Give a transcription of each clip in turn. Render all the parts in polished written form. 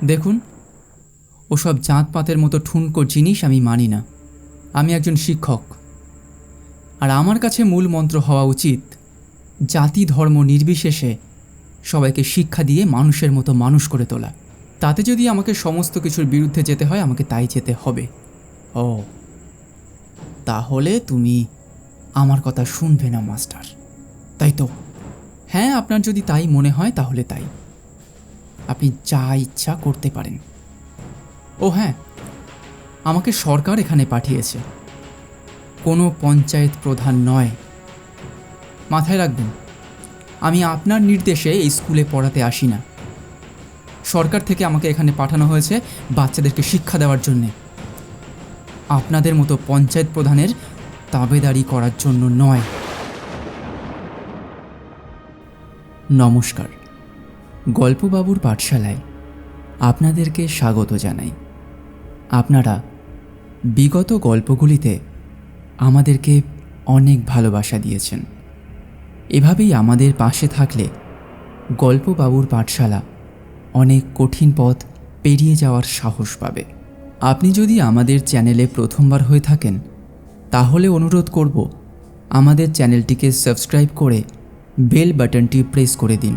দেখুন, ওসব জাতপাতের মতো ঠুনকো জিনিস আমি মানি না। আমি একজন শিক্ষক, আর আমার কাছে মূল মন্ত্র হওয়া উচিত জাতি ধর্ম নির্বিশেষে সবাইকে শিক্ষা দিয়ে মানুষের মতো মানুষ করে তোলা। তাতে যদি আমাকে সমস্ত কিছুর বিরুদ্ধে যেতে হয়, আমাকে তাই যেতে হবে। ও, তাহলে তুমি আমার কথা শুনবে না মাস্টার, তাই তো? হ্যাঁ, আপনার যদি তাই মনে হয় তাহলে তাই। আপনি যা ইচ্ছা করতে পারেন। ও হ্যাঁ, আমাকে সরকার এখানে পাঠিয়েছে, কোনো পঞ্চায়েত প্রধান নয়। মাথায় রাখবেন, আমি আপনার নির্দেশে এই স্কুলে পড়াতে আসি না। সরকার থেকে আমাকে এখানে পাঠানো হয়েছে বাচ্চাদেরকে শিক্ষা দেওয়ার জন্যে, আপনাদের মতো পঞ্চায়েত প্রধানের তাবেদারি করার জন্য নয়। নমস্কার, গল্পবাবুর পাঠশালায় আপনাদেরকে স্বাগত জানাই। আপনারা বিগত গল্পগুলিতে আমাদেরকে অনেক ভালোবাসা দিয়েছেন। এভাবেই আমাদের পাশে থাকলে গল্পবাবুর পাঠশালা অনেক কঠিন পথ পেরিয়ে যাওয়ার সাহস পাবে। আপনি যদি আমাদের চ্যানেলে প্রথমবার হয়ে থাকেন, তাহলে অনুরোধ করব আমাদের চ্যানেলটিকে সাবস্ক্রাইব করে বেল বাটনটি প্রেস করে দিন,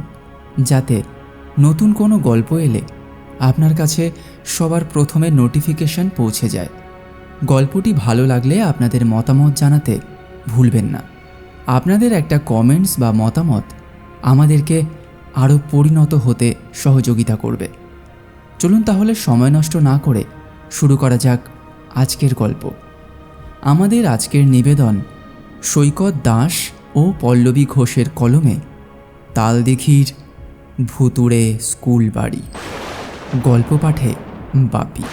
যাতে নতুন কোনো গল্প এলে আপনার কাছে সবার প্রথমে নোটিফিকেশন পৌঁছে যায়। গল্পটি ভালো লাগলে আপনাদের মতামত জানাতে ভুলবেন না। আপনাদের একটা কমেন্টস বা মতামত আমাদেরকে আরও পরিণত হতে সহযোগিতা করবে। চলুন তাহলে সময় নষ্ট না করে শুরু করা যাক আজকের গল্প। আমাদের আজকের নিবেদন সৈকত দাস ও পল্লবী ঘোষের কলমে তালদিঘির ভুতুড়ে স্কুল বাড়ি। গল্প পাঠে বাপি।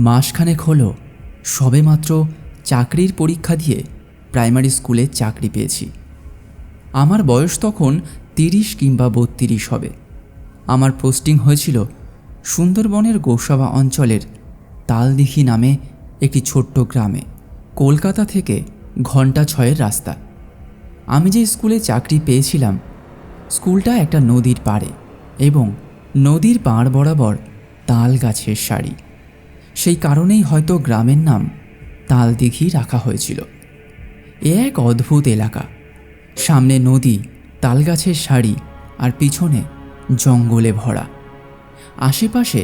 মাসখানেক হলো সবেমাত্র চাকরির পরীক্ষা দিয়ে প্রাইমারি স্কুলে চাকরি পেয়েছি। আমার বয়স তখন 30 কিংবা 32 হবে। আমার পোস্টিং হয়েছিল সুন্দরবনের গোসাবা অঞ্চলের তালদিঘি নামে একটি ছোট্ট গ্রামে, কলকাতা থেকে ঘন্টা 6-এর রাস্তা। আমি যে স্কুলে চাকরি পেয়েছিলাম, স্কুলটা একটা নদীর পাড়ে এবং নদীর পাড় বরাবর তাল গাছের সারি। সেই কারণেই হয়তো গ্রামের নাম তালদিঘি রাখা হয়েছিল। এ এক অদ্ভুত এলাকা, সামনে নদী, তালগাছের সারি আর পিছনে জঙ্গলে ভরা। আশেপাশে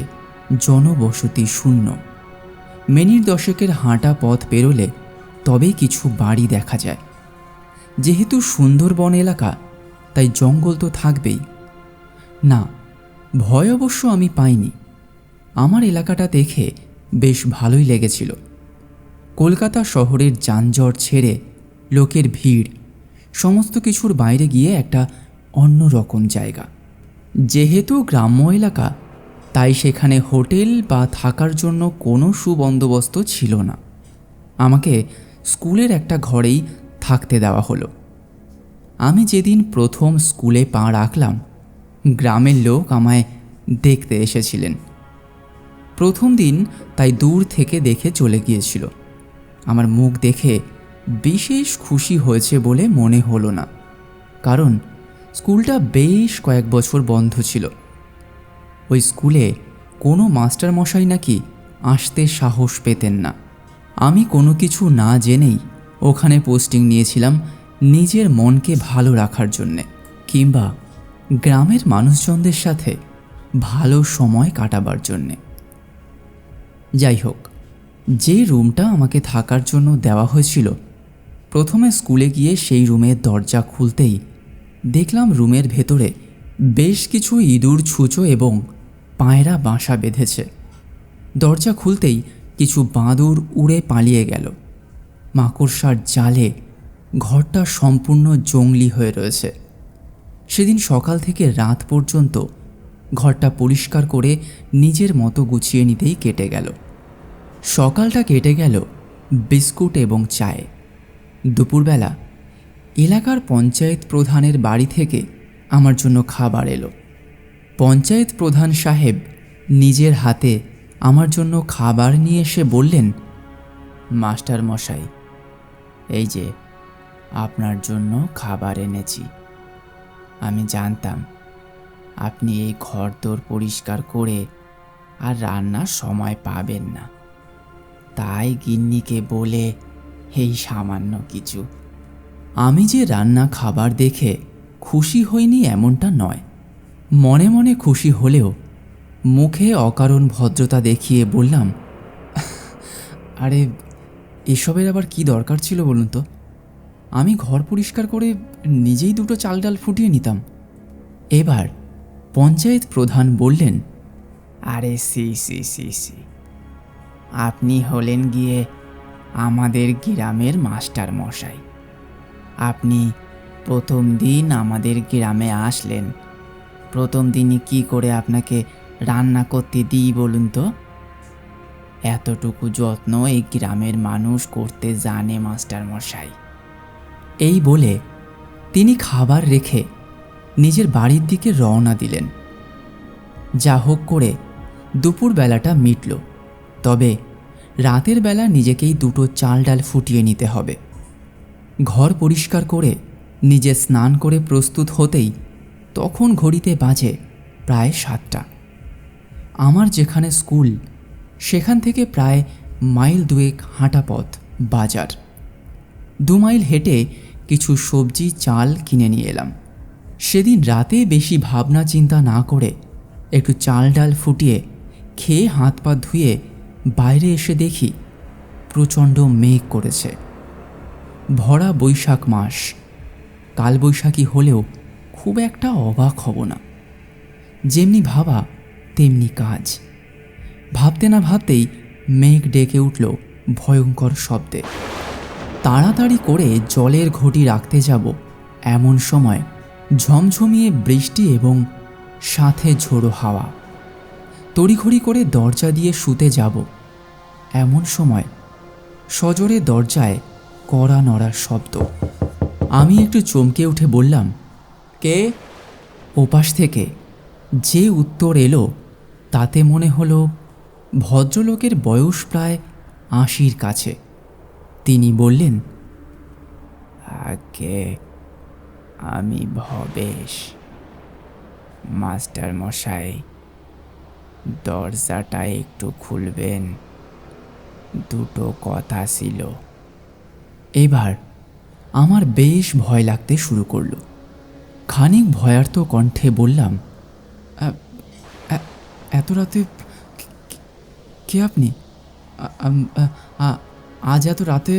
জনবসতি শূন্য। মিনিট 10-এর হাঁটা পথ পেরোলে তবেই কিছু বাড়ি দেখা যায়। যেহেতু সুন্দরবন এলাকা, তাই জঙ্গল তো থাকবেই। না, ভয় অবশ্য আমি পাইনি। আমার এলাকাটা দেখে বেশ ভালোই লেগেছিল। কলকাতা শহরের যানজট ছেড়ে, লোকের ভিড়, সমস্ত কিছুর বাইরে গিয়ে একটা অন্যরকম জায়গা। যেহেতু গ্রাম্য এলাকা, তাই সেখানে হোটেল বা থাকার জন্য কোনো সুবন্দোবস্ত ছিল না। আমাকে স্কুলের একটা ঘরেই থাকতে দেওয়া হলো। আমি যেদিন প্রথম স্কুলে পা রাখলাম, গ্রামের লোক আমায় দেখতে এসেছিলেন। প্রথম দিন তাই দূর থেকে দেখে চলে গিয়েছিল। আমার মুখ দেখে বিশেষ খুশি হয়েছে বলে মনে হলো না, কারণ স্কুলটা বেশ কয়েক বছর বন্ধ ছিল। ওই স্কুলে কোনো মাস্টারমশাই নাকি আসতে সাহস পেতেন না। আমি কোনো কিছু না জেনেই ওখানে পোস্টিং নিয়েছিলাম নিজের মনকে ভালো রাখার জন্যে, কিংবা গ্রামের মানুষজনদের সাথে ভালো সময় কাটাবার জন্যে। যাই হোক, যে রুমটা আমাকে থাকার জন্য দেওয়া হয়েছিল, প্রথমে স্কুলে গিয়ে সেই রুমের দরজা খুলতেই দেখলাম রুমের ভেতরে বেশ কিছু ইঁদুর ছুঁচো এবং পায়রা বাসা বেঁধেছে। দরজা খুলতেই কিছু বাঁদর উড়ে পালিয়ে গেল। মাকড়সার জালে ঘরটা সম্পূর্ণ জংলি হয়ে রয়েছে। সেদিন সকাল থেকে রাত পর্যন্ত ঘরটা পরিষ্কার করে নিজের মতো গুছিয়ে নিতেই কেটে গেল। সকালটা কেটে গেল বিস্কুট এবং চায়ে। দুপুরবেলা এলাকার পঞ্চায়েত প্রধানের বাড়ি থেকে আমার জন্য খাবার এলো। পঞ্চায়েত প্রধান সাহেব নিজের হাতে আমার জন্য খাবার নিয়ে এসে বললেন, মাস্টার মশাই, এই যে আপনার জন্য খাবার এনেছি। আমি জানতাম আপনি এই ঘরদোর পরিষ্কার করে আর রান্নার সময় পাবেন না, তাই গিন্নিকে বলে এই সামান্য কিছু। আমি যে রান্না খাবার দেখে খুশি হইনি এমনটা নয়, মনে মনে খুশি হলেও মুখে অকারণ ভদ্রতা দেখিয়ে বললাম, আরে এসবের আবার কি দরকার ছিল বলুন তো? আমি ঘর পরিষ্কার করে নিজেই দুটো চাল ডাল ফুটিয়ে নিতাম। এবার পঞ্চায়েত প্রধান বললেন, আরে সি সি সি সি, আপনি হলেন গিয়ে আমাদের গ্রামের মাস্টার মশাই। আপনি প্রথম দিন আমাদের গ্রামে আসলেন, প্রথম দিনই কি করে আপনাকে রান্না করতে দিই বলুন তো? এতটুকু যত্ন এই গ্রামের মানুষ করতে জানে মাস্টার মশাই। এই বলে তিনি খাবার রেখে নিজের বাড়ির দিকে রওনা দিলেন। যা হোক করে দুপুরবেলাটা মিটল, তবে রাতের বেলা নিজেকেই দুটো চাল ডাল ফুটিয়ে নিতে হবে। ঘর পরিষ্কার করে নিজে স্নান করে প্রস্তুত হতেই তখন ঘড়িতে বাজে প্রায় 7টা। আমার যেখানে স্কুল সেখান থেকে প্রায় মাইল 2 হাঁটা পথ বাজার। 2 মাইল হেঁটে কিছু সবজি চাল কিনে নিয়ে এলাম। সেদিন রাতে বেশি ভাবনা চিন্তা না করে একটু চাল ডাল ফুটিয়ে খেয়ে হাত পা ধুয়ে বাইরে এসে দেখি প্রচণ্ড মেঘ করেছে। ভরা বৈশাখ মাস, কালবৈশাখী হলেও খুব একটা অবাক হব না। যেমনি ভাবা তেমনি কাজ। ভাবতে না ভাবতেই মেঘ ডেকে উঠল ভয়ঙ্কর শব্দে। তাড়াতাড়ি করে জলের ঘটি রাখতে যাব এমন সময় ঝমঝমিয়ে বৃষ্টি এবং সাথে ঝোড়ো হাওয়া। তড়িঘড়ি করে দরজা দিয়ে শুতে যাব এমন সময় সজোরে দরজায় কড়া নড়ার শব্দ। আমি একটু চমকে উঠে বললাম, কে? ওপাশ থেকে যে উত্তর এলো তাতে মনে হলো ভদ্রলোকের বয়স প্রায় 80-র কাছে। তিনি বললেন, আগে আমি ভবেশ। মাস্টার মশাই, দরজাটা একটু খুলবেন, দুটো কথা ছিল। এবার আমার বেশ ভয় লাগতে শুরু করলো। খানিক ভয়ার্ত কণ্ঠে বললাম, এত রাতে কে আপনি? আজ এত রাতে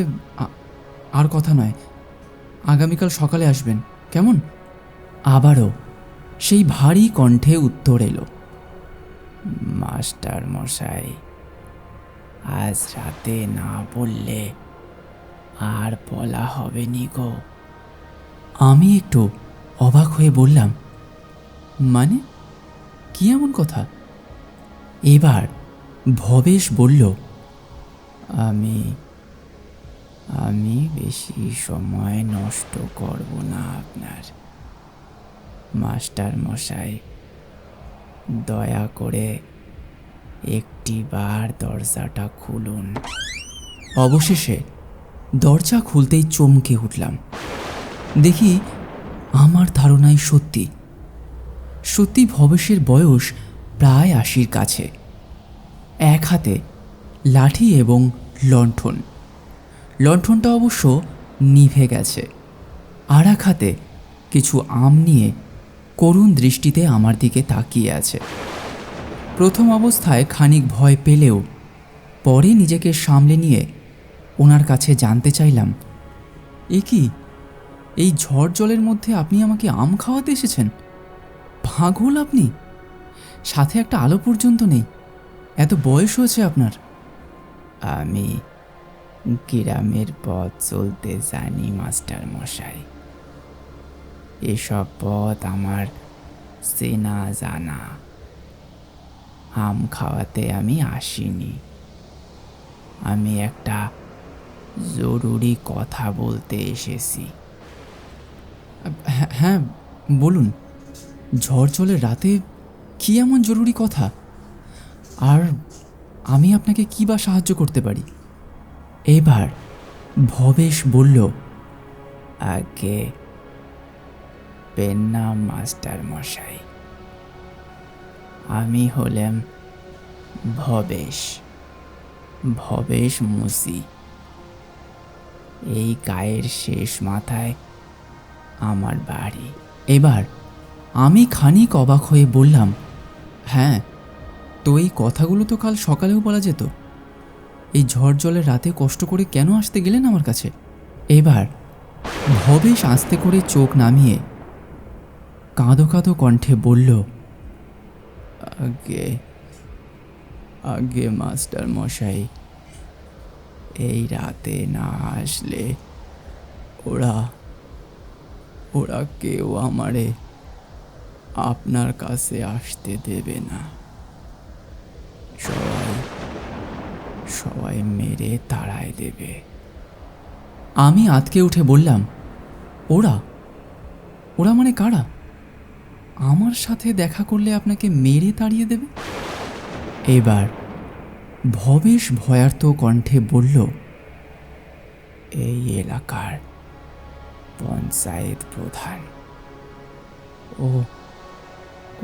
আর কথা নয়, আগামীকাল সকালে আসবেন, কেমন? আবারও সেই ভারী কণ্ঠে উত্তর এলো, মাস্টার মশাই, আজ রাতে না বললে আর বলা হবে নি গো। আমি একটু অবাক হয়ে বললাম, মানে কি এমন কথা? এবার ভবেশ বলল, আমি বেশি সময় নষ্ট করব না আপনার। মাস্টার মশাই, দয়া করে একটিবার দরজাটা খুলুন। অবশেষে দরজা খুলতেই চমকে উঠলাম। দেখি আমার ধারণাই সত্যি। সত্যি ভবেশের বয়স প্রায় 80-র কাছে। এক হাতে লাঠি এবং লণ্ঠন। লণ্ঠনটা অবশ্য নিভে গেছে। আর এক হাতে কিছু আম নিয়ে করুণ দৃষ্টিতে আমার দিকে তাকিয়ে আছে। প্রথম অবস্থায় খানিক ভয় পেলেও পরে নিজেকে সামলে নিয়ে ওনার কাছে জানতে চাইলাম, এ কি, এই ঝড় জলের মধ্যে আপনি আমাকে আম খাওয়াতে এসেছেন? পাগল আপনি? সাথে একটা আলো পর্যন্ত নেই। এত বয়স হয়েছে আপনার। আমি গ্রামের পথ চলতে জানি মাস্টার মশাই। এসব পথ আমার চেনা জানা। আম খাওয়াতে আমি আসিনি। আমি একটা জরুরি কথা বলতে এসেছি। হ্যাঁ বলুন, ঝড় জলের রাতে কি এমন জরুরি কথা? আর আমি আপনাকে কী বা সাহায্য করতে পারি? এবার ভবেশ বলল, আগে পেন নাম মাস্টার মশাই। আমি হলাম ভবেশ, ভবেশ মুসি। এই গায়ের শেষ মাথায় আমার বাড়ি। এবার আমি খানিক অবাক হয়ে বললাম, হ্যাঁ, তো এই কথাগুলো তো কাল সকালেও বলা যেত। এই ঝড় জলের রাতে কষ্ট করে কেন আসতে গেলেন আমার কাছে? এবার ভবেশ আস্তে করে চোখ নামিয়ে কাঁদো কাঁদো কণ্ঠে বলল, আগে আগে মাস্টার মশাই, এই রাতে না আসলে ওরা ওরা কেউ আমারে আপনার কাছে আসতে দেবে না। সবাই সবাই মেরে তাড়ায় দেবে। আমি আঁতকে উঠে বললাম, ওরা ওরা মানে কারা? আমার সাথে দেখা করলে আপনাকে মেরে তাড়িয়ে দেবে? এবার ভবেশ ভয়ার্ত কণ্ঠে বলল, এই এলাকার পঞ্চায়েত প্রধান। ও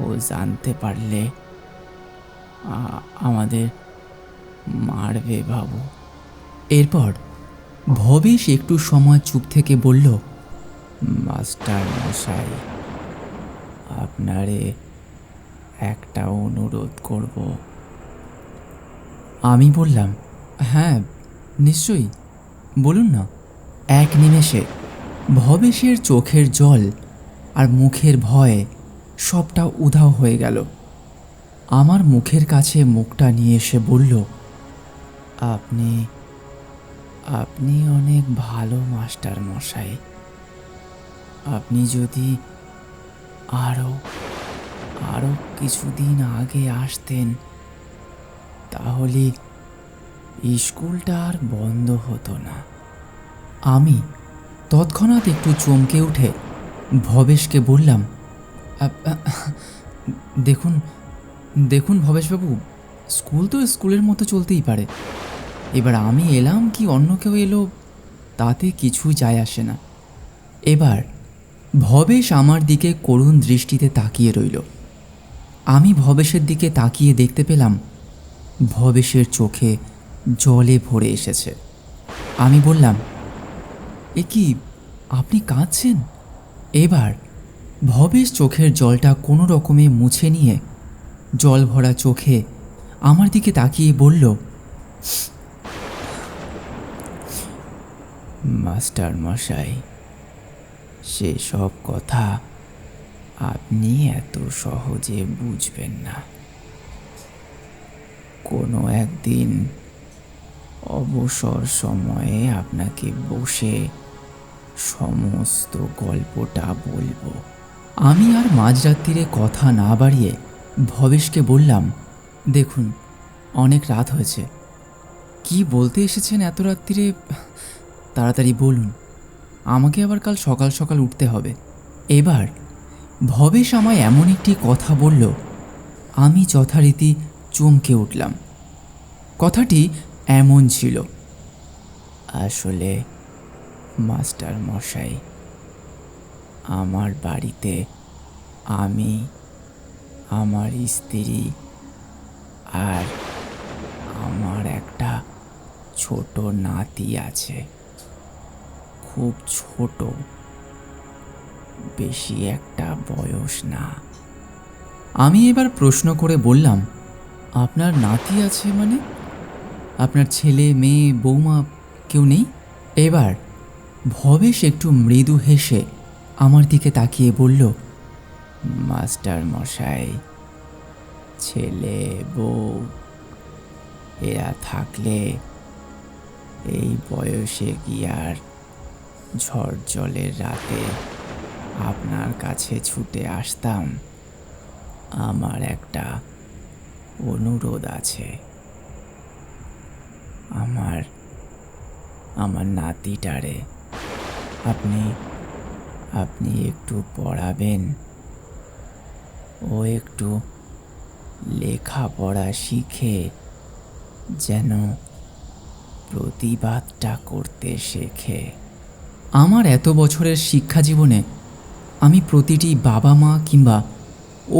ও জানতে পারলে আমাদের মারবে বাবু। এরপর ভবেশ একটু সময় চুপ থেকে বলল, মাস্টার মশাই, আপনারে একটা অনুরোধ করব। আমি বললাম, হ্যাঁ নিশ্চয়ই, বলুন না। এক নিমেষে ভবেশের চোখের জল আর মুখের ভয়ে সবটা উধাও হয়ে গেল। আমার মুখের কাছে মুখটা নিয়ে এসে বলল, আপনি আপনি অনেক ভালো মাস্টার মশাই। আপনি যদি আরও আরও কিছুদিন আগে আসতেন তাহলে স্কুলটা আর বন্ধ হতো না। আমি তৎক্ষণাৎ একটু চমকে উঠে ভবেশকে বললাম, দেখুন দেখুন ভবেশবাবু, স্কুল তো স্কুলের মতো চলতেই পারে। এবার আমি এলাম কি অন্য কেউ এলো তাতে কিছুই যায় আসে না। এবার ভবেশ আমার দিকে করুণ দৃষ্টিতে তাকিয়ে রইল। আমি ভবেশের দিকে তাকিয়ে দেখতে পেলাম ভবেশের চোখে জলে ভরে এসেছে। আমি বললাম, এ কি, আপনি কাঁদছেন? এবার ভবেশ চোখের জলটা কোনো রকমে মুছে নিয়ে জল ভরা চোখে আমার দিকে তাকিয়ে বলল, মাস্টার মশাই, সেসব কথা আপনি এত সহজে বুঝবেন না। কোনো একদিন অবসর সময়ে আপনাকে বসে সমস্ত গল্পটা বলবো। আমি আর মাঝরাত্রিরে কথা না বাড়িয়ে ভবেশকে বললাম, দেখুন অনেক রাত হয়েছে, কি বলতে এসেছেন এত রাত্রিরে তাড়াতাড়ি বলুন, আমাকে আবার কাল সকাল সকাল উঠতে হবে। এবার ভবেশ আমায় এমন একটি কথা বলল, আমি যথারীতি চমকে উঠলাম। কথাটি এমন ছিল, আসলে মাস্টার মশাই, আমার বাড়িতে আমি, আমার স্ত্রী আর আমার একটা ছোট নাতি আছে। খুব ছোট, বেশি একটা বয়স না। আমি এবার প্রশ্ন করে বললাম, আপনার নাতি আছে মানে? আপনার ছেলে মেয়ে বৌমা কেউ নেই? এবার ভবেশ একটু মৃদু হেসে আমার দিকে তাকিয়ে বলল, মাস্টার মশাই, ছেলে বউ এরা থাকলে এই বয়সে কি আর ঝড় জলের রাতে আপনার কাছে ছুটে আসতাম? আমার একটা অনুরোধ আছে। আমার আমার নাতিটারে আপনি একটু পড়াবেন। ও একটু লেখাপড়া শিখে যেন প্রতিবাদটা করতে শেখে। আমার এত বছরের শিক্ষা জীবনে আমি প্রতিটি বাবা মা কিংবা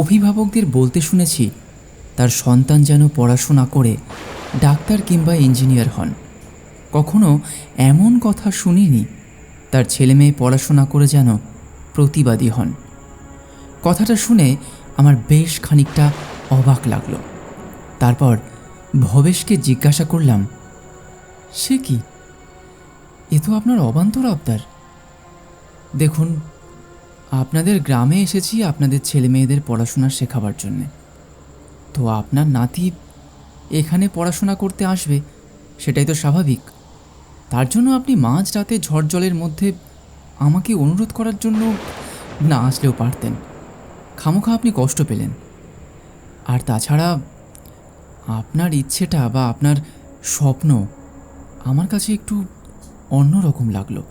অভিভাবকদের বলতে শুনেছি, তার সন্তান যেন পড়াশোনা করে ডাক্তার কিংবা ইঞ্জিনিয়ার হন। কখনো এমন কথা শুনিনি তার ছেলেমেয়ে পড়াশোনা করে যেন প্রতিবাদী হন। কথাটা শুনে আমার বেশ খানিকটা অবাক লাগলো। তারপর ভবেশকে জিজ্ঞাসা করলাম, সে কি, এ তো আপনার অবান্তর আবদার। দেখুন, আপনাদের গ্রামে এসেছি আপনাদের ছেলে মেয়েদের পড়াশোনা শেখাবার জন্যে। তো আপনার নাতি এখানে পড়াশোনা করতে আসবে, সেটাই তো স্বাভাবিক। তার জন্য আপনি মাঝ রাতে ঝড় জলের মধ্যে আমাকে অনুরোধ করার জন্য না আসলেও পারতেন। খামোখা আপনি কষ্ট পেলেন। আর তাছাড়া আপনার ইচ্ছেটা বা আপনার স্বপ্ন আমার কাছে একটু অন্যরকম লাগলো।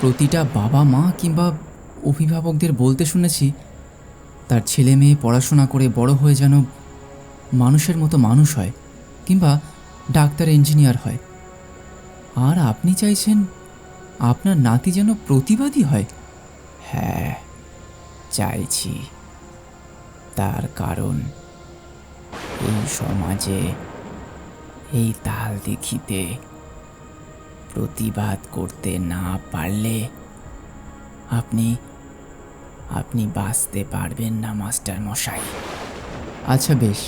প্রতিটা বাবা মা কিংবা অভিভাবকদের বলতে শুনেছি তার ছেলে মেয়ে পড়াশোনা করে বড় হয়ে যেন মানুষের মতো মানুষ হয় কিংবা ডাক্তার ইঞ্জিনিয়ার হয়। আর আপনি চাইছেন আপনার নাতি যেন প্রতিবাদী হয়? হ্যাঁ, চাইছি। তার কারণ এই সমাজে এই তাল দেখিতে প্রতিবাদ করতে না পারলে আপনি আপনি বাঁচতে পারবেন না মাস্টার মশাই। আচ্ছা বেশ,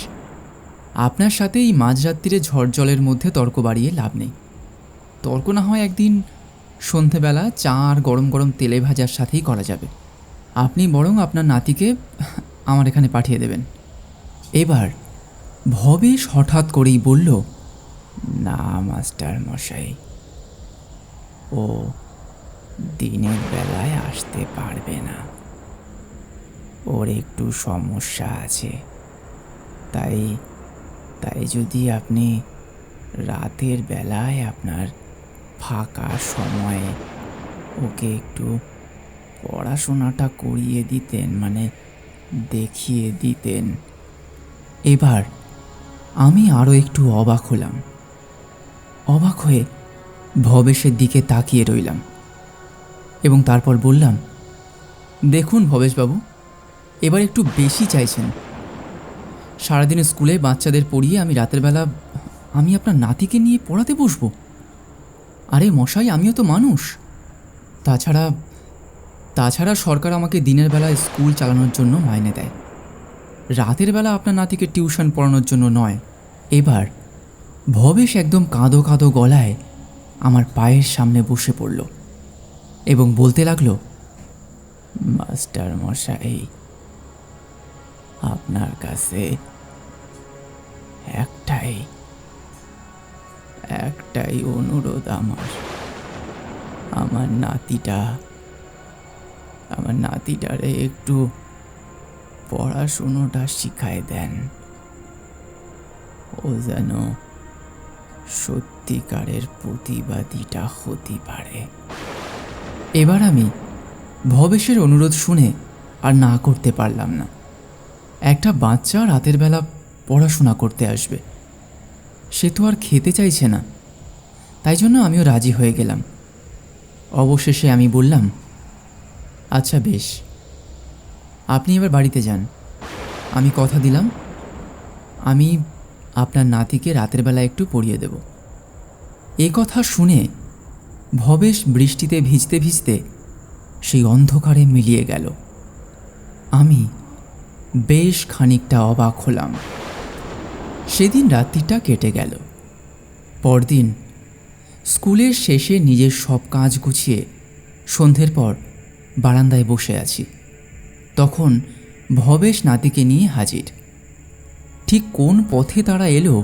আপনার সাথে এই মাঝরাত্রিরে ঝড় জলের মধ্যে তর্ক বাড়িয়ে লাভ নেই। তর্ক না হয় একদিন সন্ধেবেলা চা আর গরম গরম তেলে ভাজার সাথেই করা যাবে। আপনি বরং আপনার নাতিকে আমার এখানে পাঠিয়ে দেবেন। এবার ভবেশ হঠাৎ করেই বলল, না মাস্টার মশাই, ও দিনের বেলায় আসতে পারবে না। ওর একটু সমস্যা আছে। তাই তাই যদি আপনি রাতের বেলায় আপনার ফাঁকা সময়ে ওকে একটু পড়াশোনাটা করিয়ে দিতেন, মানে দেখিয়ে দিতেন। এবার আমি আরও একটু অবাক হলাম। অবাক হয়ে ভবেশের দিকে তাকিয়ে রইলাম এবং তারপর বললাম, দেখুন ভবেশবাবু, এবার একটু বেশি চাইছেন। সারাদিন স্কুলে বাচ্চাদের পড়িয়ে আমি রাতের বেলা আমি আপনার নাতিকে নিয়ে পড়াতে বসবো? আরে মশাই, আমিও তো মানুষ। তাছাড়া সরকার আমাকে দিনের বেলা স্কুল চালানোর জন্য মাইনে দেয়, রাতের বেলা আপনার নাতিকে টিউশন পড়ানোর জন্য নয়। এবার ভবেশ একদম কাঁদো কাঁদো গলায় আমার পায়ের সামনে বসে পড়ল এবং বলতে লাগলো, মাস্টার মশাই, আপনার কাছে একটাই অনুরোধ আমার নাতিটারে একটু পড়াশুনোটা শিখায় দেন। ও যেন সত্যিকারের প্রতিবাদীটা হতে পারে। এবার আমি ভবেশের অনুরোধ শুনে আর না করতে পারলাম না। একটা বাচ্চা রাতের বেলা পড়াশোনা করতে আসবে, সে তো আর খেতে চাইছে না। তাই জন্য আমিও রাজি হয়ে গেলাম। অবশেষে আমি বললাম, আচ্ছা বেশ, আপনি এবার বাড়িতে যান। আমি কথা দিলাম আমি আপনার নাতিকে রাতের বেলা একটু পড়িয়ে দেব। এ কথা শুনে ভবেশ বৃষ্টিতে ভিজতে ভিজতে সেই অন্ধকারে মিলিয়ে গেল। আমি বেশ খানিকটা অবাক হলাম। সেদিন রাত্রিটা কেটে গেল। পরদিন স্কুলের শেষে নিজের সব কাজ গুছিয়ে সন্ধ্যের পর বারান্দায় বসে আছি। তখন ভবেশ নাতিকে নিয়ে হাজির। ঠিক কোন পথে তারা এলো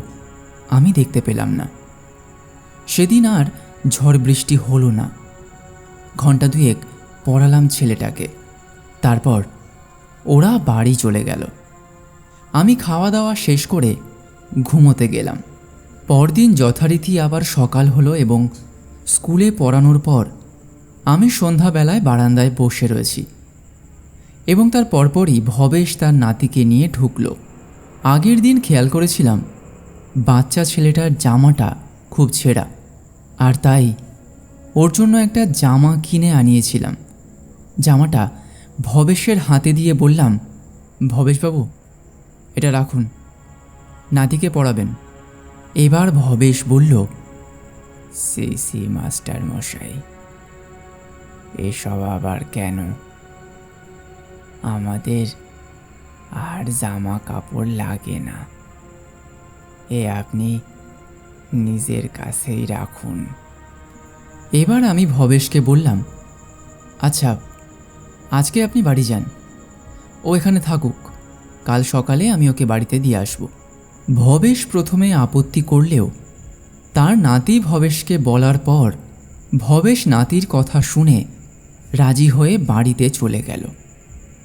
আমি দেখতে পেলাম না। সেদিন আর ঝড় বৃষ্টি হলো না। ঘণ্টা দুয়েক পড়ালাম ছেলেটাকে, তারপর ওরা বাড়ি চলে গেল। আমি খাওয়া দাওয়া শেষ করে ঘুমোতে গেলাম। পরদিন যথারীতি আবার সকাল হলো এবং স্কুলে পড়ানোর পর আমি সন্ধ্যাবেলায় বারান্দায় বসে রয়েছি এবং তার পরপরই ভবেশ তার নাতিকে নিয়ে ঢুকলো। আগের দিন খেয়াল করেছিলাম বাচ্চা ছেলেটার জামাটা খুব ছেঁড়া, আর তাই ওর জন্য একটা জামা কিনে আনিয়েছিলাম। জামাটা ভবেশের হাতে দিয়ে বললাম, ভবেশবাবু, এটা রাখুন, নাতিকে পড়াবেন। এবার ভবেশ বলল, সি মাস্টার মশাই, এসব আবার কেন? আমাদের আর জামা কাপড় লাগে না, এ আপনি নিজের কাছেই রাখুন। এবার আমি ভবেশকে বললাম, আচ্ছা, আজকে আপনি বাড়ি যান, ও এখানে থাকুক, কাল সকালে আমি ওকে বাড়িতে দিয়ে আসব। ভবেশ প্রথমে আপত্তি করলেও তার নাতি ভবেশকে বলার পর ভবেশ নাতির কথা শুনে রাজি হয়ে বাড়িতে চলে গেল।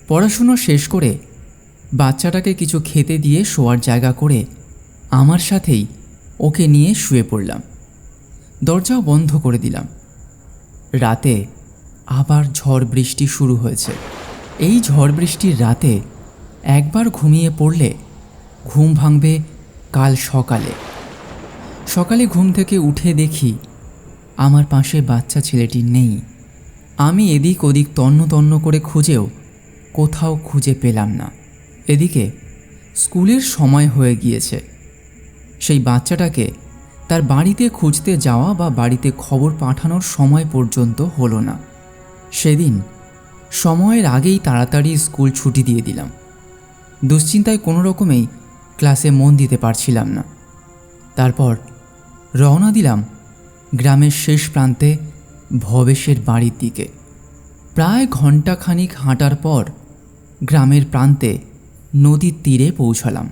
পড়াশুনো শেষ করে বাচ্চাটাকে কিছু খেতে দিয়ে শোয়ার জায়গা করে আমার সাথেই ওকে নিয়ে শুয়ে পড়লাম। দরজাও বন্ধ করে দিলাম। রাতে আবার ঝড় বৃষ্টি শুরু হয়েছে। এই ঝড় বৃষ্টির রাতে একবার ঘুমিয়ে পড়লে ঘুম ভাঙবে কাল সকালে। সকালে ঘুম থেকে উঠে দেখি আমার পাশে বাচ্চা ছেলেটি নেই। আমি এদিক ওদিক তন্ন তন্ন করে খুঁজেও কোথাও খুঁজে পেলাম না। এদিকে স্কুলের সময় হয়ে গিয়েছে। সেই বাচ্চাটাকে তার বাড়িতে খুঁজতে যাওয়া বা বাড়িতে খবর পাঠানোর সময় পর্যন্ত হলো না। সেদিন সময়ের আগেই তাড়াতাড়ি স্কুল ছুটি দিয়ে দিলাম। দুশ্চিন্তায় কোনো রকমেই ক্লাসে মন দিতে পারছিলাম না। তারপর রওনা দিলাম গ্রামের শেষ প্রান্তে ভবেশের বাড়ির দিকে। প্রায় ঘণ্টাখানিক হাঁটার পর গ্রামের প্রান্তে নদীর তীরে পৌঁছালাম।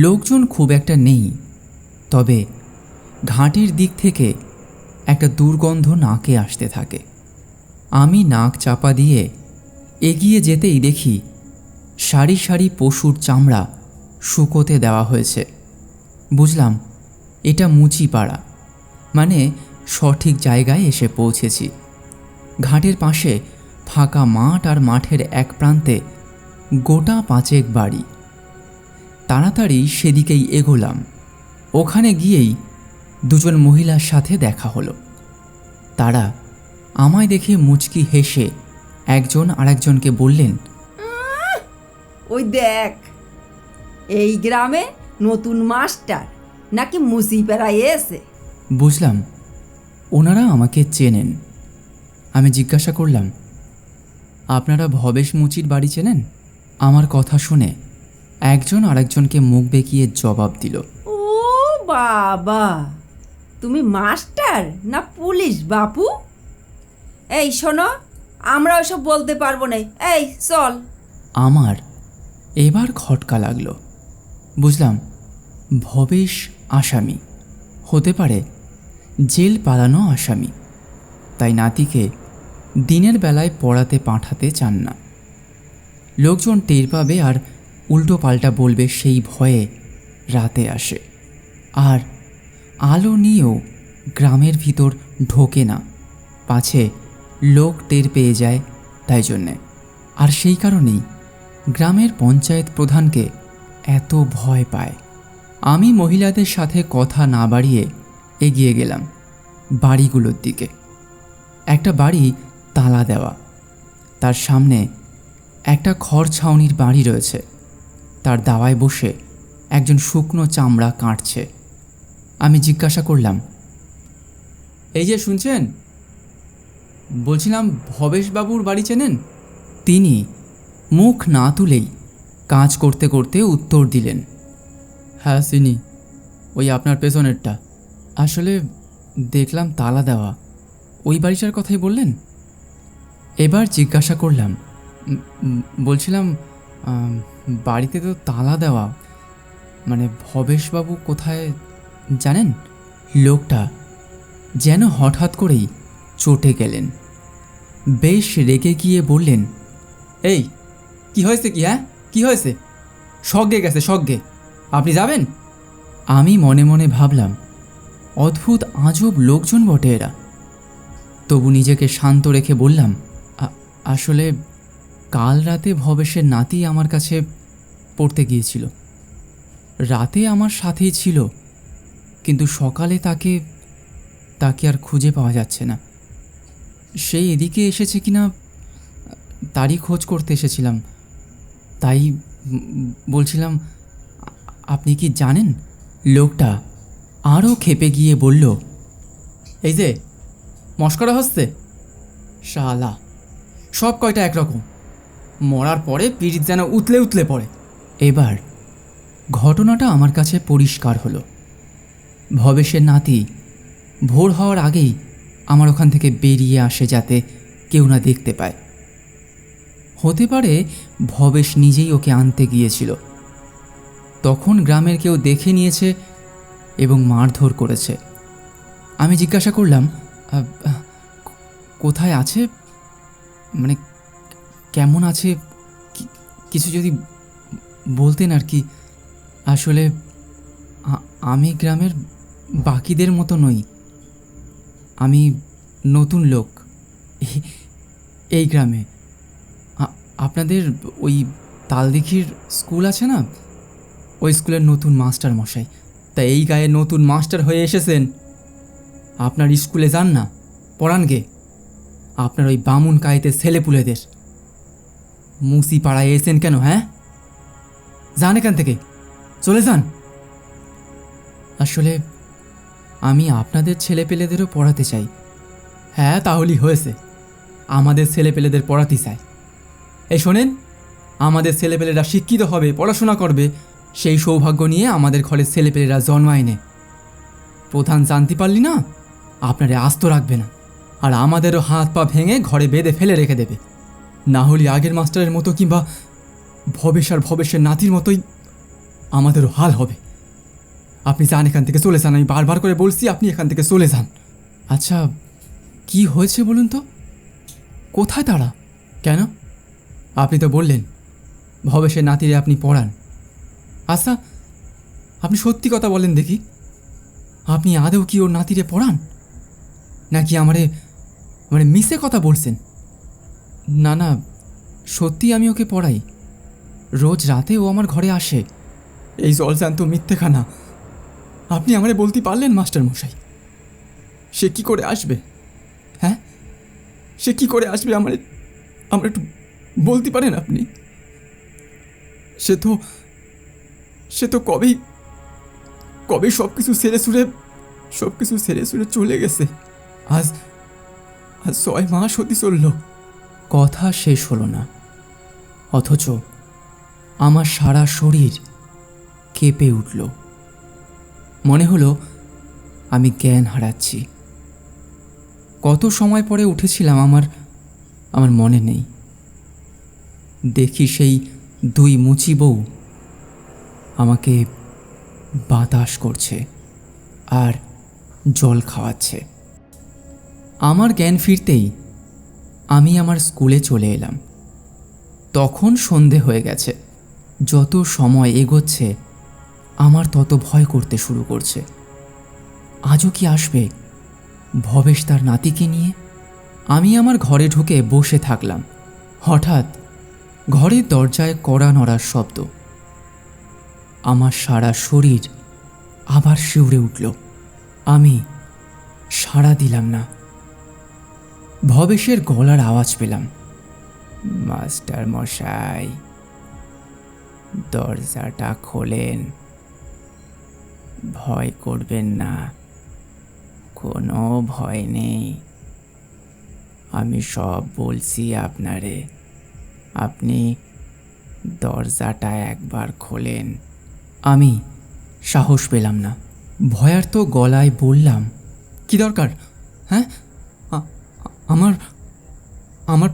লোকজন খুব একটা নেই, তবে ঘাটের দিক থেকে একটা দুর্গন্ধ নাকে আসতে থাকে। আমি নাক চাপা দিয়ে এগিয়ে যেতেই দেখি সারি সারি পশুর চামড়া শুকোতে দেওয়া হয়েছে। বুঝলাম এটা মুচিপাড়া, মানে সঠিক জায়গায় এসে পৌঁছেছি। ঘাটের পাশে ফাঁকা মাঠ, আর মাঠের এক প্রান্তে গোটা 5 বাড়ি। তাড়াতাড়ি সেদিকেই এগোলাম। ওখানে গিয়েই দুজন মহিলার সাথে দেখা হলো। তারা আমায় দেখে মুচকি হেসে একজন আরেকজনকে বললেন, ওই দেখ, এই গ্রামে নতুন মাস্টার নাকি মুসিপেরায় এসে। বুঝলাম ওনারা আমাকে চেনেন। আমি জিজ্ঞাসা করলাম, আপনারা ভবেশ মুচির বাড়ি চেনেন? আমার কথা শুনে একজন আরেকজনকে মুখ বেঁকিয়ে জবাব দিল, ও বাবা, তুমি মাস্টার না পুলিশ বাপু? এই শোনো, আমরা ওসব বলতে পারবো না, এই চল। আমার এবার খটকা লাগলো। বুঝলাম ভবেশ আসামি, হতে পারে জেল পালানো আসামি, তাই নাতিকে দিনের বেলায় পড়াতে পাঠাতে চান না। লোকজন টের পাবে আর উল্টো পাল্টা বলবে, সেই ভয়ে রাতে আসে। আর আলো নিয়েও গ্রামের ভিতর ঢোকে না, পাছে লোক টের পেয়ে যায়, তাই জন্যে। আর সেই কারণেই গ্রামের পঞ্চায়েত প্রধানকে এত ভয় পায়। আমি মহিলাদের সাথে কথা না বাড়িয়ে এগিয়ে গেলাম বাড়িগুলোর দিকে। একটা বাড়ি তালা দেওয়া, তার সামনে একটা খড় ছাউনির বাড়ি রয়েছে। তার দাওয়ায় বসে একজন শুকনো চামড়া কাটছে। আমি জিজ্ঞাসা করলাম, এই যে শুনছেন, বলছিলাম ভবেশবাবুর বাড়ি চেনেন? তিনি মুখ না তুলেই কাজ করতে করতে উত্তর দিলেন, হ্যাঁ চিনি, ওই আপনার পেছনেরটা। আসলে দেখলাম তালা দেওয়া, ওই বাড়িটার কথাই বললেন? এবার জিজ্ঞাসা করলাম, বলছিলাম বাড়িতে তো তালা দেওয়া, মানে ভবেশবাবু কোথায় জানেন? লোকটা যেন হঠাৎ করেই চটে গেলেন। বেশ রেগে গিয়ে বললেন, এই কি হয়েছে কি? হ্যাঁ কি হয়েছে? সজ্ঞে গেছে সজ্ঞে, আপনি যাবেন? আমি মনে মনে ভাবলাম, অদ্ভুত আজব লোকজন বটে এরা। তবু নিজেকে শান্ত রেখে বললাম, আসলে কাল রাতে ভবেশের নাতি আমার কাছে পড়তে গিয়েছিল। রাতে আমার সাথেই ছিল, কিন্তু সকালে তাকে আর খুঁজে পাওয়া যাচ্ছে না। সে এদিকে এসেছে কিনা তারই খোঁজ করতে এসেছিলাম। তাই বলছিলাম, আপনি কি জানেন? লোকটা আরও ক্ষেপে গিয়ে বলল, এই যে মস্করা হচ্ছে, শালা সব কয়টা একরকম, মরার পরে পিরিত যেন উতলে উতলে পড়ে। এবার ঘটনাটা আমার কাছে পরিষ্কার হলো। ভবেশের নাতি ভোর হওয়ার আগেই আমার ওখান থেকে বেরিয়ে আসে যাতে কেউ না দেখতে পায়। হতে পারে ভবেশ নিজেই ওকে আনতে গিয়েছিল। তখন গ্রামের কেউ দেখে নিয়েছে এবং মারধর করেছে। আমি জিজ্ঞাসা করলাম, কোথায় আছে, মানে কেমন আছে, কিছু যদি বলতেন আর কি। আসলে আমি গ্রামের বাকিদের মতো নই। আমি নতুন লোক এই গ্রামে। আপনাদের ওই তালদিঘির স্কুল আছে না, ওই স্কুলের নতুন মাস্টার মশাই। তা এই গায়ে নতুন মাস্টার হয়ে এসেছেন, আপনার স্কুলে যান না, পড়ান গে। আপনার ওই বামুন কায়েতে ছেলেপুলেদের মুসি পাড়ায় এসেছেন কেন? হ্যাঁ, যান এখান থেকে, চলে যান। আসলে আমি আপনাদের ছেলেপেলেদেরও পড়াতে চাই। হ্যাঁ, তাহলেই হয়েছে, আমাদের ছেলেপেলেদের পড়াতে চাই। এই শোনেন, আমাদের ছেলেপেলেরা শিক্ষিত হবে, পড়াশোনা করবে, সেই সৌভাগ্য নিয়ে আমাদের ঘরের ছেলেপেলেরা জন্মায়নি। প্রধান জানতে পারলি না, আপনারে আস্ত রাখবে না, আর আমাদেরও হাত পা ভেঙে ঘরে বেঁধে ফেলে রেখে দেবে। না হলে আগের মাস্টারের মতো কিংবা ভবেশ আর ভবেশের নাতির মতোই আমাদেরও হাল হবে। আপনি যান এখান থেকে, চলে যান। আমি বারবার করে বলছি, আপনি এখান থেকে চলে যান। আচ্ছা, কি হয়েছে বলুন তো? কোথায় তারা? কেন, আপনি তো বললেন ভবেশের নাতিরে আপনি পড়ান। আচ্ছা, আপনি সত্যি কথা বলেন দেখি, আপনি আদৌ কি ওর নাতিরে পড়ান, নাকি আমারে মিছে কথা বলছেন? না না, সত্যি আমি ওকে পড়াই। রোজ রাতে ও আমার ঘরে আসে। এই জলজান্ত মিথ্যেখানা আপনি আমারে বলতে পারলেন মাস্টার মশাই? সে কি করে আসবে? হ্যাঁ, সে কি করে আসবে আমার একটু বলতে পারেন আপনি? সে তো কবেই সব কিছু ছেড়ে ছুড়ে চলে গেছে। আজ 6 মাস হতে চলল। কথা শেষ হলো না, অথচ আমার সারা শরীর কেঁপে উঠল। মনে হলো আমি জ্ঞান হারাচ্ছি। কত সময় পরে উঠেছিলাম আমার মনে নেই। দেখি সেই 2 মুচি বউ আমাকে বাতাস করছে আর জল খাওয়াচ্ছে। আমার জ্ঞান ফিরতেই আমি আমার স্কুলে চলে এলাম। তখন সন্ধে হয়ে গেছে। যত সময় এগোচ্ছে আমার তত ভয় করতে শুরু করছে। আজও কি আসবে ভবেশ তার নাতিকে নিয়ে? আমি আমার ঘরে ঢুকে বসে থাকলাম। হঠাৎ ঘরের দরজায় কড়া নড়ার শব্দ। আমার সারা শরীর আবার শিউরে উঠল। আমি সাড়া দিলাম না। ভবেশের গলার আওয়াজ পেলাম, মাস্টার মশাই, দরজাটা খোলেন, ভয় করবেন না, কোনো ভয় নেই, আমি সব বলছি আপনারে, আপনি দরজাটা একবার খোলেন। আমি সাহস পেলাম না। ভয়ার্ত গলায় বললাম, কি দরকার? হ্যাঁ, আমার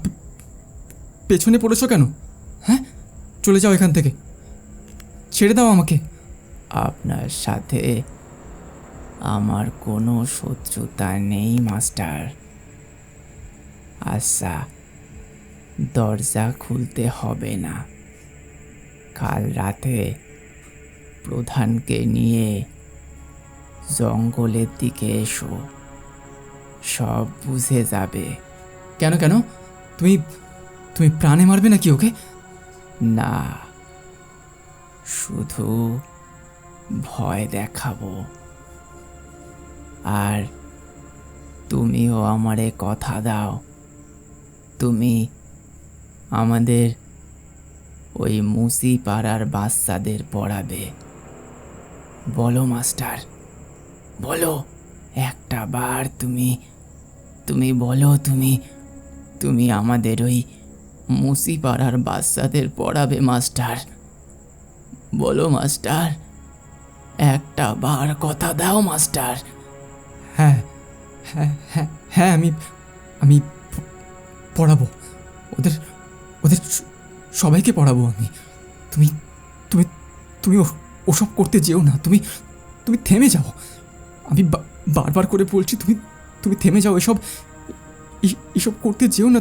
পেছনে পড়েছ কেন? হ্যাঁ, চলে যাও এখান থেকে, ছেড়ে দাও আমাকে। আপনার সাথে আমার কোনো শত্রুতা নেই মাস্টার। আচ্ছা, দরজা খুলতে হবে না, কাল রাতে প্রধানকে নিয়ে জঙ্গলের দিকে এসো, সব বুঝে যাবে। কেন কেন, তুমি প্রাণে মারবে নাকি ওকে? না, শুধু ভয় দেখাবো। আর তুমিও আমারে কথা দাও, তুমি আমাদের ওই মুসি পাড়ার বাচ্চাদের পড়াবে। বলো মাস্টার, বলো, একটা বার তুমি তুমি বলো, তুমি আমাদের ওই মুসিপাড়ার বাচ্চাদের পড়াবে মাস্টার? বলো মাস্টার, একটা বার কথা দাও মাস্টার। হ্যাঁ, হ্যাঁ, হ্যাঁ, হ্যাঁ, আমি আমি পড়াবো, ওদের ওদের সবাইকে পড়াবো আমি। তুমি তুমি তুমি ওসব করতে যেও না, তুমি তুমি থেমে যাও। আমি বারবার করে বলছি, তুমি তুমি থেমে যাও। এসব করতে যেও না,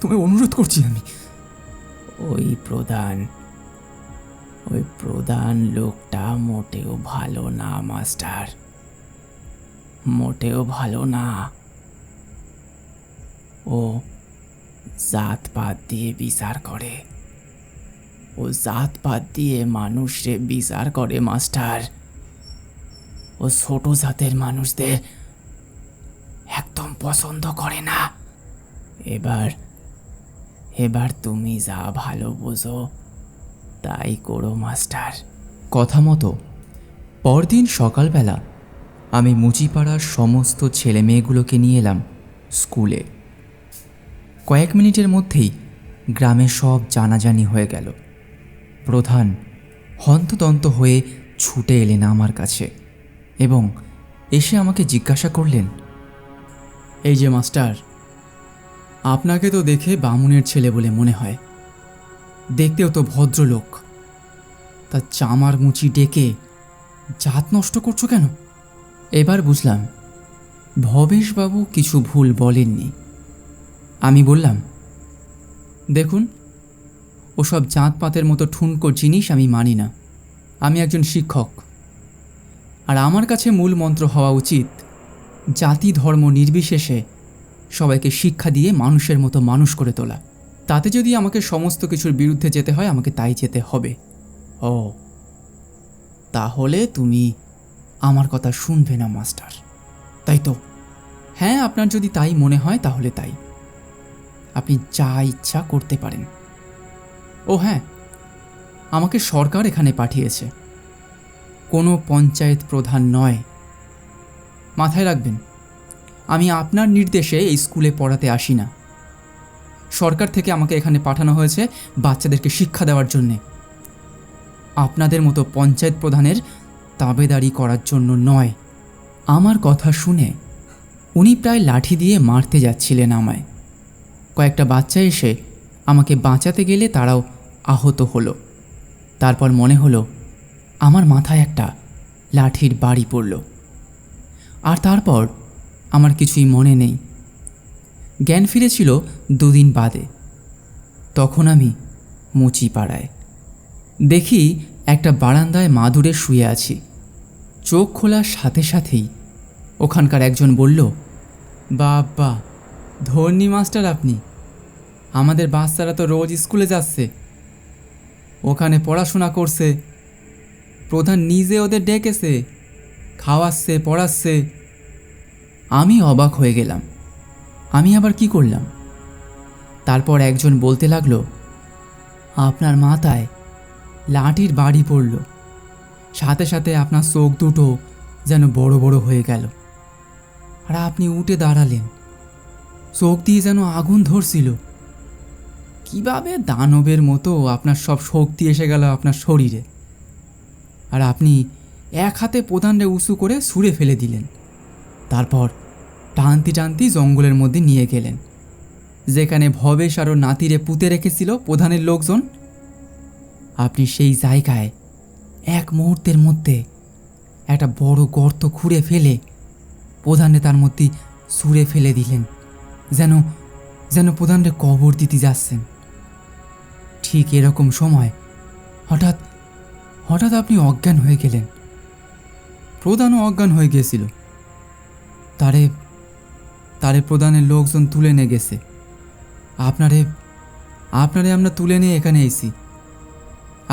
তোমায় অনুরোধ করছি আমি। ওই প্রধান লোকটা মোটেও ভালো না মাস্টার, মোটেও ভালো না। ও জাতপাত দিয়ে বিচার করে, ও জাতপাত দিয়ে মানুষে বিচার করে মাস্টার। ও ছোট জাতের মানুষদের একদম পছন্দ করে না। এবার তুমি যা ভালো বোঝো তাই করো মাস্টার। কথা মতো পরদিন সকালবেলা আমি মুচিপাড়ার সমস্ত ছেলে মেয়েগুলোকে নিয়ে এলাম স্কুলে। কয়েক মিনিটের মধ্যেই গ্রামে সব জানাজানি হয়ে গেল। প্রধান হন্তদন্ত হয়ে ছুটে এলেন আমার কাছে এবং এসে আমাকে জিজ্ঞাসা করলেন, এই যে মাস্টার, আপনাকে তো দেখে বামুনের ছেলে বলে মনে হয়, দেখতেও তো ভদ্রলোক, তা চামার মুচি ডেকে জাত নষ্ট করছো কেন? এবার বুঝলাম ভবেশবাবু কিছু ভুল বলেননি। আমি বললাম, দেখুন, ওসব জাতপাতের মতো ঠুনকো জিনিস আমি মানি না। আমি একজন শিক্ষক, আর আমার কাছে মূল মন্ত্র হওয়া উচিত জাতি ধর্ম নির্বিশেষে সবাইকে শিক্ষা দিয়ে মানুষের মতো মানুষ করে তোলা। তাতে যদি আমাকে সমস্ত কিছুর বিরুদ্ধে যেতে হয়, আমাকে তাই যেতে হবে। ও, তাহলে তুমি আমার কথা শুনবে না মাস্টার, তাই তো? হ্যাঁ, আপনার যদি তাই মনে হয় তাহলে তাই, আপনি যা ইচ্ছা করতে পারেন। ও হ্যাঁ, আমাকে সরকার এখানে পাঠিয়েছে, কোনো পঞ্চায়েত প্রধান নয়। মাথায় রাখবেন, আমি আপনার নির্দেশে এই স্কুলে পড়াতে আসি না। সরকার থেকে আমাকে এখানে পাঠানো হয়েছে বাচ্চাদেরকে শিক্ষা দেওয়ার জন্যে, আপনাদের মতো পঞ্চায়েত প্রধানের তাবেদারি করার জন্য নয়। আমার কথা শুনে উনি প্রায় লাঠি দিয়ে মারতে যাচ্ছিলেন আমায়। কয়েকটা বাচ্চা এসে আমাকে বাঁচাতে গেলে তারাও আহত হলো। তারপর মনে হলো আমার মাথায় একটা লাঠির বাড়ি পড়ল, আর তারপর আমার কিছুই মনে নেই। জ্ঞান ফিরেছিল 2 দিন বাদে। তখন আমি মুচিপাড়ায় দেখি একটা বারান্দায় মাদুরে শুয়ে আছি। চোখ খোলার সাথে সাথেই ওখানকার একজন বলল, বাবা, ধন্যী মাস্টার আপনি। আমাদের বাচ্চারা তো রোজ স্কুলে যাচ্ছে, ওখানে পড়াশোনা করছে, প্রধান নিজে ওদের ডেকেছে, খাওয়াচ্ছে, পড়াচ্ছে। আমি অবাক হয়ে গেলাম, আমি আবার কি করলাম? তারপর একজন বলতে লাগলো, আপনার মাথায় লাঠির বাড়ি পড়ল, সাথে সাথে আপনার চোখ দুটো যেন বড় বড় হয়ে গেল, আর আপনি উঠে দাঁড়ালেন, চোখ দিয়ে যেন আগুন ধরছিল। কিভাবে দানবের মতো আপনার সব শক্তি এসে গেল আপনার শরীরে, আর আপনি এক হাতে প্রধানরে উঁচু করে ছুঁড়ে ফেলে দিলেন। তারপর টানতি টানতি জঙ্গলের মধ্যে নিয়ে গেলেন, যেখানে ভবেশ আরও নাতিরে পুঁতে রেখেছিল প্রধানের লোকজন। আপনি সেই জায়গায় এক মুহূর্তের মধ্যে একটা বড় গর্ত খুঁড়ে ফেলে প্রধানে তার মধ্যে ছুঁড়ে ফেলে দিলেন, যেন যেন প্রধানরে কবর দিতে যাচ্ছেন। ঠিক এরকম সময় হঠাৎ হঠাৎ আপনি অজ্ঞান হয়ে গেলেন। প্রধানও অজ্ঞান হয়ে গিয়েছিল। তারে প্রধানের লোকজন তুলে নিয়ে গেছে। আপনারে আমরা তুলে নিয়ে এখানে এসেছি।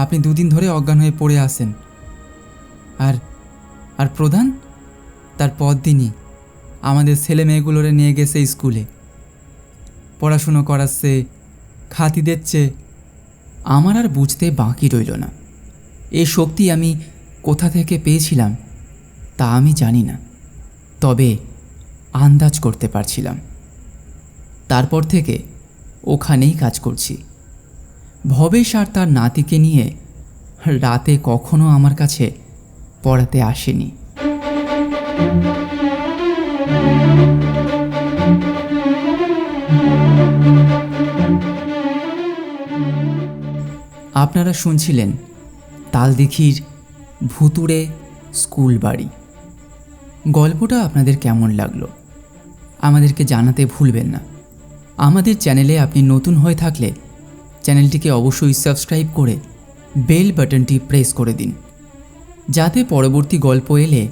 আপনি 2 দিন ধরে অজ্ঞান হয়ে পড়ে আছেন। আর প্রধান তার পরদিনই আমাদের ছেলে মেয়েগুলোরে নিয়ে গেছে স্কুলে, পড়াশুনো করাচ্ছে, খাতি দিচ্ছে। আমার আর বুঝতে বাকি রইল না, এ শক্তি আমি কোথা থেকে পেয়েছিলাম তা আমি জানি না, তবে আন্দাজ করতে পারছিলাম। তারপর থেকে ওখানেই কাজ করছি। ভবেশ আর তার নাতিকে নিয়ে রাতে কখনো আমার কাছে পড়াতে আসেনি। আপনারা শুনছিলেন তালদিঘির ভুতুড়ে স্কুল বাড়ি। গল্পটা আপনাদের কেমন লাগলো আমাদেরকে জানাতে ভুলবেন না। আমাদের চ্যানেলে আপনি নতুন হয়ে থাকলে চ্যানেলটিকে অবশ্যই সাবস্ক্রাইব করে বেল বাটনটি প্রেস করে দিন, যাতে পরবর্তী গল্প এলে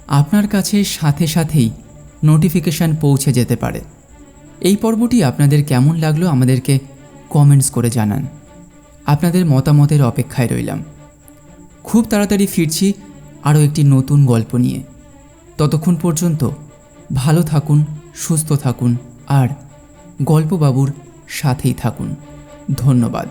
আপনার কাছে সাথে সাথেই নোটিফিকেশান পৌঁছে যেতে পারে। এই পর্বটি আপনাদের কেমন লাগলো আমাদেরকে কমেন্টস করে জানান। আপনাদের মতামতের অপেক্ষায় রইলাম। খুব তাড়াতাড়ি ফিরছি আরও একটি নতুন গল্প নিয়ে। ততক্ষণ পর্যন্ত ভালো থাকুন, সুস্থ থাকুন আর গল্পবাবুর সাথেই থাকুন। ধন্যবাদ।